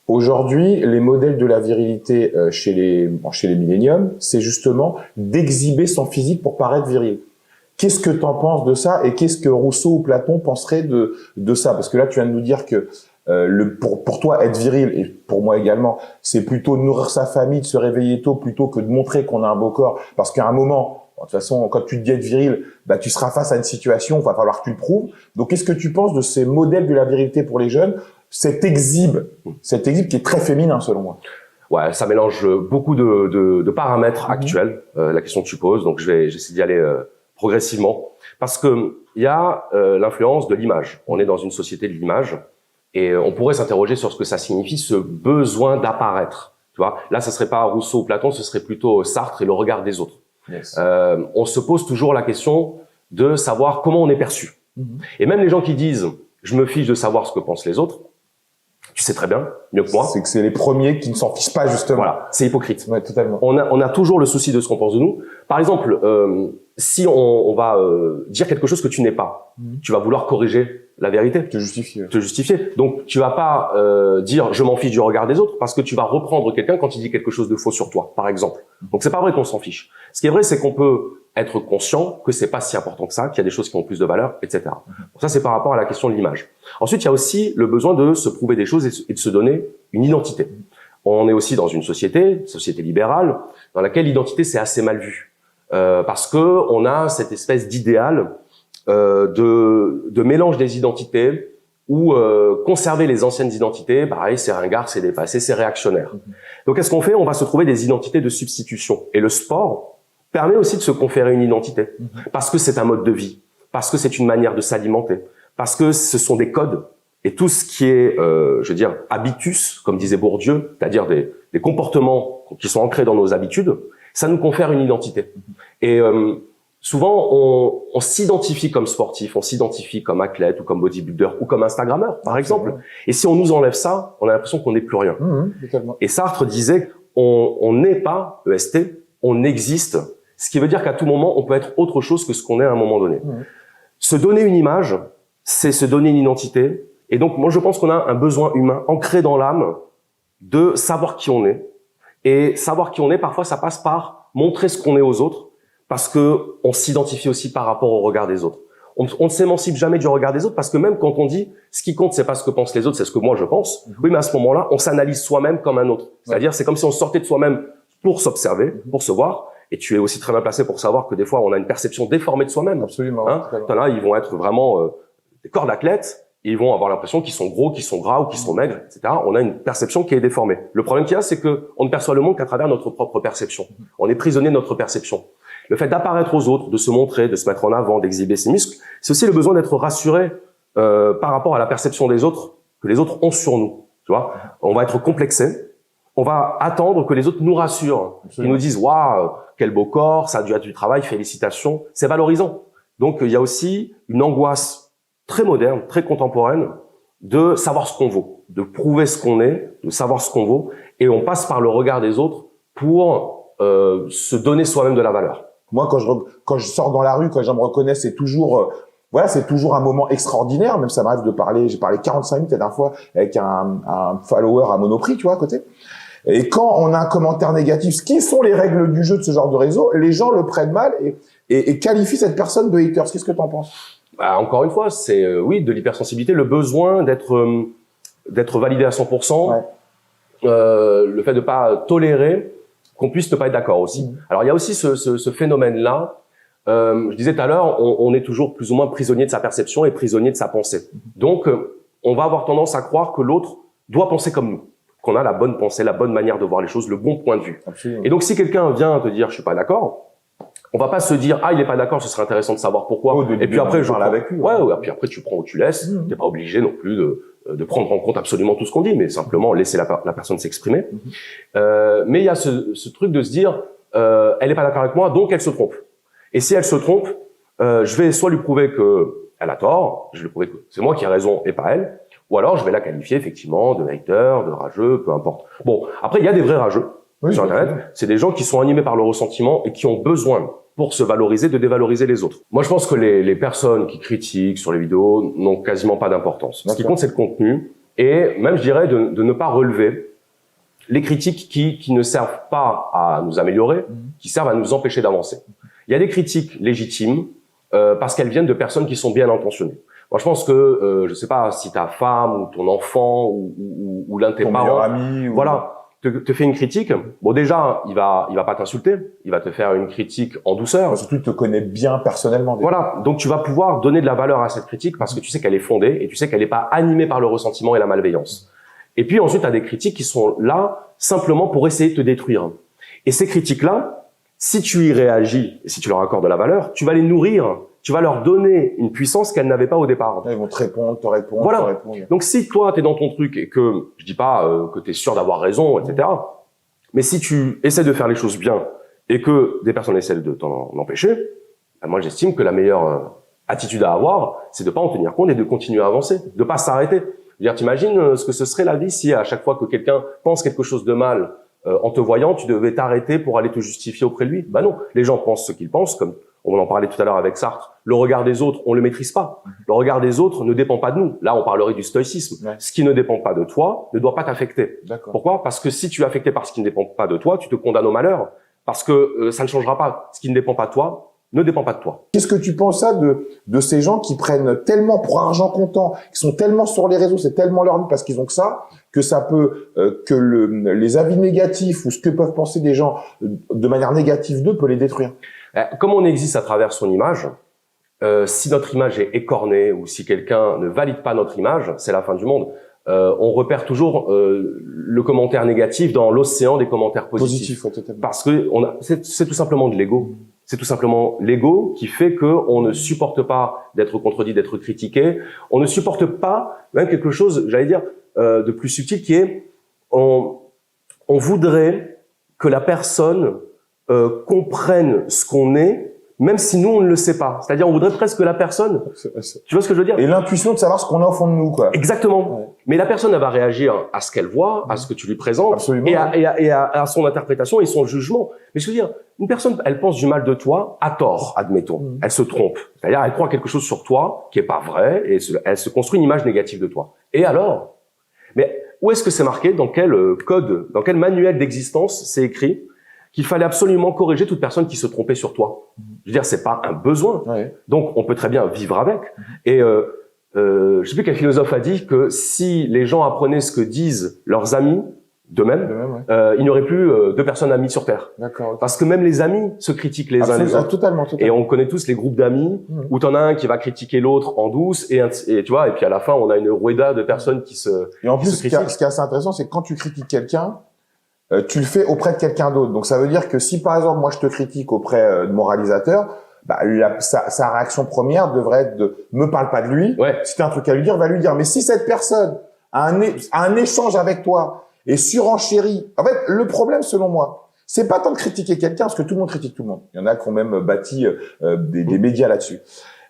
Aujourd'hui, les modèles de la virilité chez les milléniums, c'est justement d'exhiber son physique pour paraître viril. Qu'est-ce que tu en penses de ça et qu'est-ce que Rousseau ou Platon penseraient de ça? Parce que là, tu viens de nous dire que pour toi, être viril, et pour moi également, c'est plutôt de nourrir sa famille, de se réveiller tôt, plutôt que de montrer qu'on a un beau corps. Parce qu'à un moment, de toute façon, quand tu te dis être viril, bah, tu seras face à une situation où il va falloir que tu le prouves. Donc, qu'est-ce que tu penses de ces modèles de la virilité pour les jeunes? Cet exhibe qui est très féminin selon moi. Ouais, ça mélange beaucoup de paramètres actuels, la question que tu poses. Donc, j'essaie d'y aller progressivement. Parce que il y a l'influence de l'image. On est dans une société de l'image. Et on pourrait s'interroger sur ce que ça signifie, ce besoin d'apparaître. Tu vois, là, ce serait pas Rousseau ou Platon, ce serait plutôt Sartre et le regard des autres. Yes. On se pose toujours la question de savoir comment on est perçu. Et même les gens qui disent « je me fiche de savoir ce que pensent les autres », tu sais très bien, mieux que moi. C'est que c'est les premiers qui ne s'en fichent pas, justement. Voilà, c'est hypocrite. Ouais, totalement. On a toujours le souci de ce qu'on pense de nous. Par exemple, si on va dire quelque chose que tu n'es pas, tu vas vouloir corriger la vérité. Te justifier. Te justifier. Donc, tu vas pas dire « je m'en fiche du regard des autres » parce que tu vas reprendre quelqu'un quand il dit quelque chose de faux sur toi, par exemple. Donc, c'est pas vrai qu'on s'en fiche. Ce qui est vrai, c'est qu'on peut être conscient que c'est pas si important que ça, qu'il y a des choses qui ont plus de valeur, etc. Donc ça, c'est par rapport à la question de l'image. Ensuite, il y a aussi le besoin de se prouver des choses et de se donner une identité. On est aussi dans une société libérale, dans laquelle l'identité, c'est assez mal vu. Parce que on a cette espèce d'idéal de mélange des identités où conserver les anciennes identités, pareil, c'est ringard, c'est dépassé, c'est réactionnaire. Donc, qu'est-ce qu'on fait? On va se trouver des identités de substitution. Et le sport permet aussi de se conférer une identité, parce que c'est un mode de vie, parce que c'est une manière de s'alimenter, parce que ce sont des codes, et tout ce qui est, je veux dire, habitus, comme disait Bourdieu, c'est-à-dire des comportements qui sont ancrés dans nos habitudes, ça nous confère une identité. Et souvent, on s'identifie comme sportif, on s'identifie comme athlète ou comme bodybuilder ou comme Instagrammeur, par exemple. Et si on nous enlève ça, on a l'impression qu'on n'est plus rien. Et Sartre disait, on n'est pas EST, on existe. Ce qui veut dire qu'à tout moment, on peut être autre chose que ce qu'on est à un moment donné. Se donner une image, c'est se donner une identité. Et donc, moi, je pense qu'on a un besoin humain ancré dans l'âme de savoir qui on est. Et savoir qui on est, parfois, ça passe par montrer ce qu'on est aux autres, parce que on s'identifie aussi par rapport au regard des autres. On ne s'émancipe jamais du regard des autres, parce que même quand on dit ce qui compte, c'est pas ce que pensent les autres, c'est ce que moi je pense. Oui, mais à ce moment-là, on s'analyse soi-même comme un autre. C'est-à-dire, c'est comme si on sortait de soi-même pour s'observer, pour se voir. Et tu es aussi très bien placé pour savoir que des fois, on a une perception déformée de soi-même. Absolument. T'en as, ils vont être vraiment des corps d'athlètes, ils vont avoir l'impression qu'ils sont gros, qu'ils sont gras ou qu'ils sont maigres, etc. On a une perception qui est déformée. Le problème qu'il y a, c'est que on ne perçoit le monde qu'à travers notre propre perception. On est prisonnier de notre perception. Le fait d'apparaître aux autres, de se montrer, de se mettre en avant, d'exhiber ses muscles, c'est aussi le besoin d'être rassuré par rapport à la perception des autres que les autres ont sur nous. Tu vois, on va être complexé. On va attendre que les autres nous rassurent, qu'ils nous disent « Waouh, quel beau corps, ça a dû être du travail, félicitations ». C'est valorisant. Donc, il y a aussi une angoisse très moderne, très contemporaine de savoir ce qu'on vaut, de prouver ce qu'on est, de savoir ce qu'on vaut. Et on passe par le regard des autres pour se donner soi-même de la valeur. Moi, quand je sors dans la rue, quand les gens me reconnaissent, c'est toujours... c'est toujours un moment extraordinaire. Même ça m'arrive de parler, j'ai parlé 45 minutes la dernière fois avec un follower à Monoprix, tu vois, à côté. Et quand on a un commentaire négatif, ce qui sont les règles du jeu de ce genre de réseau, les gens le prennent mal et qualifient cette personne de haters. Qu'est-ce que tu en penses? Encore une fois, c'est oui, de l'hypersensibilité, le besoin d'être validé à 100%, le fait de pas tolérer qu'on puisse ne pas être d'accord aussi. Alors il y a aussi ce phénomène-là. Je disais tout à l'heure, on est toujours plus ou moins prisonnier de sa perception et prisonnier de sa pensée. Donc on va avoir tendance à croire que l'autre doit penser comme nous, qu'on a la bonne pensée, la bonne manière de voir les choses, le bon point de vue. Absolument. Et donc si quelqu'un vient te dire je suis pas d'accord, on va pas se dire il est pas d'accord, ce serait intéressant de savoir pourquoi. Et puis après je parle avec lui. Et puis après tu prends ou tu laisses. T'es pas obligé non plus de prendre en compte absolument tout ce qu'on dit, mais simplement laisser la personne s'exprimer. Mais il y a ce truc de se dire elle est pas d'accord avec moi, donc elle se trompe. Et si elle se trompe, je vais soit lui prouver que elle a tort, je vais lui prouver que c'est moi qui ai raison et pas elle, ou alors je vais la qualifier effectivement de hater, de rageux, peu importe. Bon, après il y a des vrais rageux sur Internet, c'est des gens qui sont animés par le ressentiment et qui ont besoin, pour se valoriser, de dévaloriser les autres. Moi je pense que les personnes qui critiquent sur les vidéos n'ont quasiment pas d'importance. Ce qui compte c'est le contenu, et même, je dirais, de ne pas relever les critiques qui ne servent pas à nous améliorer, qui servent à nous empêcher d'avancer. Il y a des critiques légitimes parce qu'elles viennent de personnes qui sont bien intentionnées. Moi, je pense que, je sais pas, si ta femme ou ton enfant ou l'un de tes parents, meilleur ami, voilà, te fait une critique, bon déjà, il va pas t'insulter, il va te faire une critique en douceur. Surtout, il te connaît bien personnellement. Voilà, donc tu vas pouvoir donner de la valeur à cette critique parce que tu sais qu'elle est fondée et tu sais qu'elle n'est pas animée par le ressentiment et la malveillance. Et puis ensuite, tu as des critiques qui sont là simplement pour essayer de te détruire. Et ces critiques-là, si tu y réagis et si tu leur accordes de la valeur, tu vas les nourrir, tu vas leur donner une puissance qu'elles n'avaient pas au départ. Ils vont te répondre, te répondre, voilà. te répondre. Donc si toi, tu es dans ton truc et que, je dis pas que tu es sûr d'avoir raison, etc., mais si tu essaies de faire les choses bien et que des personnes essaient de t'en empêcher, ben moi j'estime que la meilleure attitude à avoir, c'est de pas en tenir compte et de continuer à avancer, de pas s'arrêter. Dire, t'imagines ce que ce serait la vie si à chaque fois que quelqu'un pense quelque chose de mal en te voyant, tu devais t'arrêter pour aller te justifier auprès de lui. Ben non, les gens pensent ce qu'ils pensent, comme on en parlait tout à l'heure avec Sartre. Le regard des autres, on le maîtrise pas. Le regard des autres ne dépend pas de nous. Là, on parlerait du stoïcisme. Ouais. Ce qui ne dépend pas de toi ne doit pas t'affecter. Pourquoi? Parce que si tu es affecté par ce qui ne dépend pas de toi, tu te condamnes au malheur. Parce que ça ne changera pas. Ce qui ne dépend pas de toi ne dépend pas de toi. Qu'est-ce que tu penses ça de ces gens qui prennent tellement pour argent comptant, qui sont tellement sur les réseaux, c'est tellement leur vie parce qu'ils ont que ça peut les avis négatifs ou ce que peuvent penser des gens de manière négative d'eux peut les détruire. Comme on existe à travers son image, si notre image est écornée ou si quelqu'un ne valide pas notre image, c'est la fin du monde. On repère toujours le commentaire négatif dans l'océan des commentaires positifs. Parce que c'est tout simplement de l'ego. C'est tout simplement l'ego qui fait que on ne supporte pas d'être contredit, d'être critiqué. On ne supporte pas même quelque chose, j'allais dire, de plus subtil qui est on voudrait que la personne comprenne ce qu'on est, même si nous on ne le sait pas. C'est-à-dire on voudrait presque que la personne, tu vois ce que je veux dire? Et l'intuition de savoir ce qu'on a au fond de nous, quoi. Exactement. Ouais. Mais la personne elle va réagir à ce qu'elle voit, à ce que tu lui présentes, absolument, et à son interprétation et son jugement. Mais je veux dire, une personne, elle pense du mal de toi à tort, admettons. Elle se trompe. C'est-à-dire, elle croit quelque chose sur toi qui est pas vrai et elle se construit une image négative de toi. Et alors? Mais où est-ce que c'est marqué? Dans quel code, dans quel manuel d'existence c'est écrit qu'il fallait absolument corriger toute personne qui se trompait sur toi? Je veux dire, c'est pas un besoin. Ouais. Donc, on peut très bien vivre avec. Et je sais plus quel philosophe a dit que si les gens apprenaient ce que disent leurs amis d'eux-mêmes, il n'y aurait plus de personnes amies sur Terre. D'accord. Parce que même les amis se critiquent les uns les autres. Totalement. Et on connaît tous les groupes d'amis où t'en as un qui va critiquer l'autre en douce et tu vois, et puis à la fin, on a une rueda de personnes qui se critiquent. Et en plus, ce qui est assez intéressant, c'est que quand tu critiques quelqu'un, tu le fais auprès de quelqu'un d'autre. Donc ça veut dire que si par exemple moi je te critique auprès de mon réalisateur, bah sa réaction première devrait être de me parle pas de lui. Ouais. Si t'as un truc à lui dire, va lui dire. Mais si cette personne a un échange avec toi et surenchérit, en fait le problème selon moi, c'est pas tant de critiquer quelqu'un parce que tout le monde critique tout le monde. Il y en a qui ont même bâti des médias là-dessus.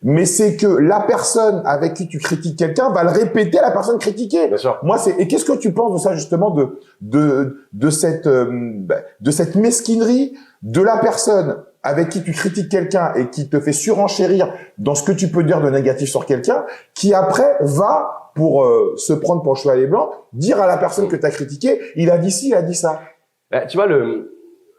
Mais c'est que la personne avec qui tu critiques quelqu'un va le répéter à la personne critiquée. Bien sûr. Moi, et qu'est-ce que tu penses de ça, justement, de cette mesquinerie de la personne avec qui tu critiques quelqu'un et qui te fait surenchérir dans ce que tu peux dire de négatif sur quelqu'un, qui après va, pour se prendre pour le chevalier blanc, dire à la personne que tu as critiqué, il a dit ci, il a dit ça. Tu vois,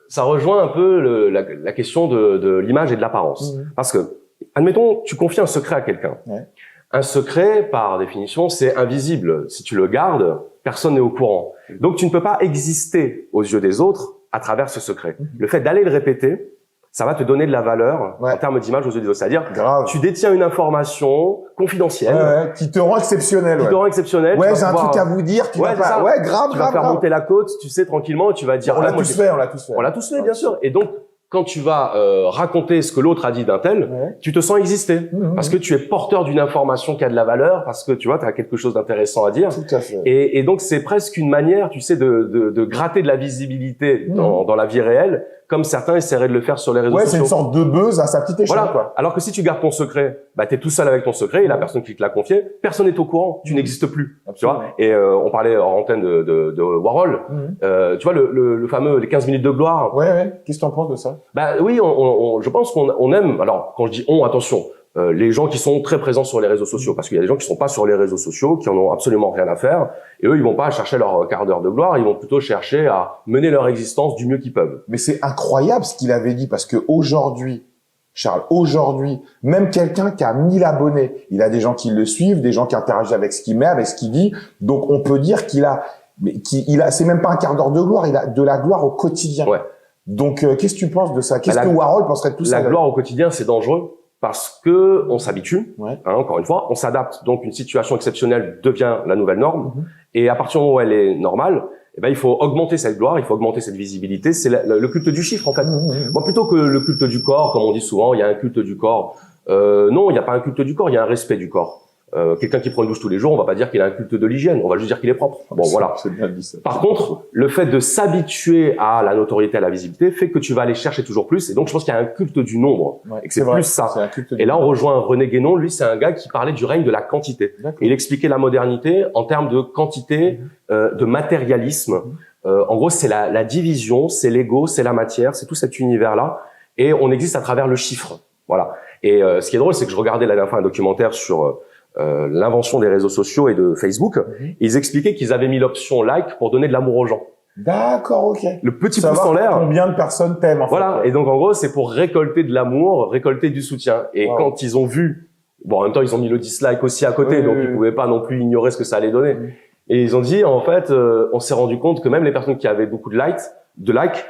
ça rejoint un peu la question de l'image et de l'apparence. Parce que, admettons, tu confies un secret à quelqu'un. Ouais. Un secret, par définition, c'est invisible. Si tu le gardes, personne n'est au courant. Donc, tu ne peux pas exister aux yeux des autres à travers ce secret. Le fait d'aller le répéter, ça va te donner de la valeur en termes d'image aux yeux des autres. C'est-à-dire, tu détiens une information confidentielle. Qui te rend exceptionnel. Qui te rend exceptionnel. Ouais, j'ai un truc à vous dire. Tu vas pas... Ouais, grave, tu vas faire monter la côte, tu sais, tranquillement, et tu vas dire... On l'a tous fait. On l'a tous fait, bien sûr. Et donc, quand tu vas raconter ce que l'autre a dit d'un tel, tu te sens exister. Parce que tu es porteur d'une information qui a de la valeur, parce que tu vois, tu as quelque chose d'intéressant à dire. Tout à fait. Et donc, c'est presque une manière, tu sais, de gratter de la visibilité dans la vie réelle, comme certains essaieraient de le faire sur les réseaux sociaux. Ouais, c'est une sorte de buzz à sa petite échelle, voilà. quoi. Alors que si tu gardes ton secret, bah, t'es tout seul avec ton secret et la personne qui te l'a confié, personne n'est au courant. Tu n'existes plus. Absolument. Tu vois. Et on parlait en antenne de Warhol. Tu vois, le fameux, les 15 minutes de gloire. Ouais. Qu'est-ce que t'en penses de ça? Bah, oui, je pense qu'on aime, alors, quand je dis on, attention, les gens qui sont très présents sur les réseaux sociaux, parce qu'il y a des gens qui sont pas sur les réseaux sociaux, qui en ont absolument rien à faire, et eux, ils vont pas chercher leur quart d'heure de gloire, ils vont plutôt chercher à mener leur existence du mieux qu'ils peuvent. Mais c'est incroyable ce qu'il avait dit, parce que aujourd'hui, Charles, aujourd'hui, même quelqu'un qui a 1000 abonnés, il a des gens qui le suivent, des gens qui interagissent avec ce qu'il met, avec ce qu'il dit. Donc, on peut dire c'est même pas un quart d'heure de gloire, il a de la gloire au quotidien. Ouais. Donc, qu'est-ce que tu penses de ça? Qu'est-ce que Warhol penserait de tout ça? La gloire au quotidien, c'est dangereux parce que on s'habitue. Ouais. Encore une fois, on s'adapte. Donc, une situation exceptionnelle devient la nouvelle norme. Et à partir du moment où elle est normale, eh ben, il faut augmenter cette gloire, il faut augmenter cette visibilité. C'est le culte du chiffre, en fait. Bon, plutôt que le culte du corps, comme on dit souvent, il y a un culte du corps. Non, il n'y a pas un culte du corps, il y a un respect du corps. Quelqu'un qui prend une douche tous les jours, on va pas dire qu'il a un culte de l'hygiène, on va juste dire qu'il est propre. Bon, voilà. C'est bien dit, ça. Par contre, le fait de s'habituer à la notoriété, à la visibilité, fait que tu vas aller chercher toujours plus. Et donc, je pense qu'il y a un culte du nombre. Ouais, et que c'est plus ça. C'est un culte Et là, on rejoint René Guénon. Lui, c'est un gars qui parlait du règne de la quantité. Il expliquait la modernité en termes de quantité, de matérialisme. En gros, c'est la division, c'est l'ego, c'est la matière, c'est tout cet univers-là. Et on existe à travers le chiffre. Voilà. Et ce qui est drôle, c'est que je regardais la dernière fois un documentaire sur l'invention des réseaux sociaux et de Facebook. Ils expliquaient qu'ils avaient mis l'option like pour donner de l'amour aux gens. D'accord, ok. Le petit pouce en l'air. Combien de personnes t'aiment, en fait. Voilà. Et donc, en gros, c'est pour récolter de l'amour, récolter du soutien. Et quand ils ont vu, bon, en même temps, ils ont mis le dislike aussi à côté, donc ils pouvaient pas non plus ignorer ce que ça allait donner. Et ils ont dit, en fait, on s'est rendu compte que même les personnes qui avaient beaucoup de likes,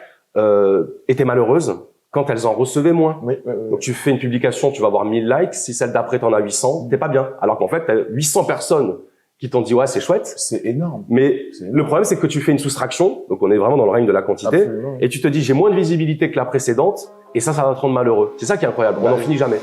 étaient malheureuses quand elles en recevaient moins. Donc tu fais une publication, tu vas avoir 1000 likes, si celle d'après t'en as 800, t'es pas bien. Alors qu'en fait, t'as 800 personnes qui t'ont dit ouais, c'est chouette. C'est énorme. Mais le problème, c'est que tu fais une soustraction, donc on est vraiment dans le règne de la quantité, Absolument. et tu te dis j'ai moins de visibilité que la précédente, et ça va te rendre malheureux. C'est ça qui est incroyable, on n'en finit jamais.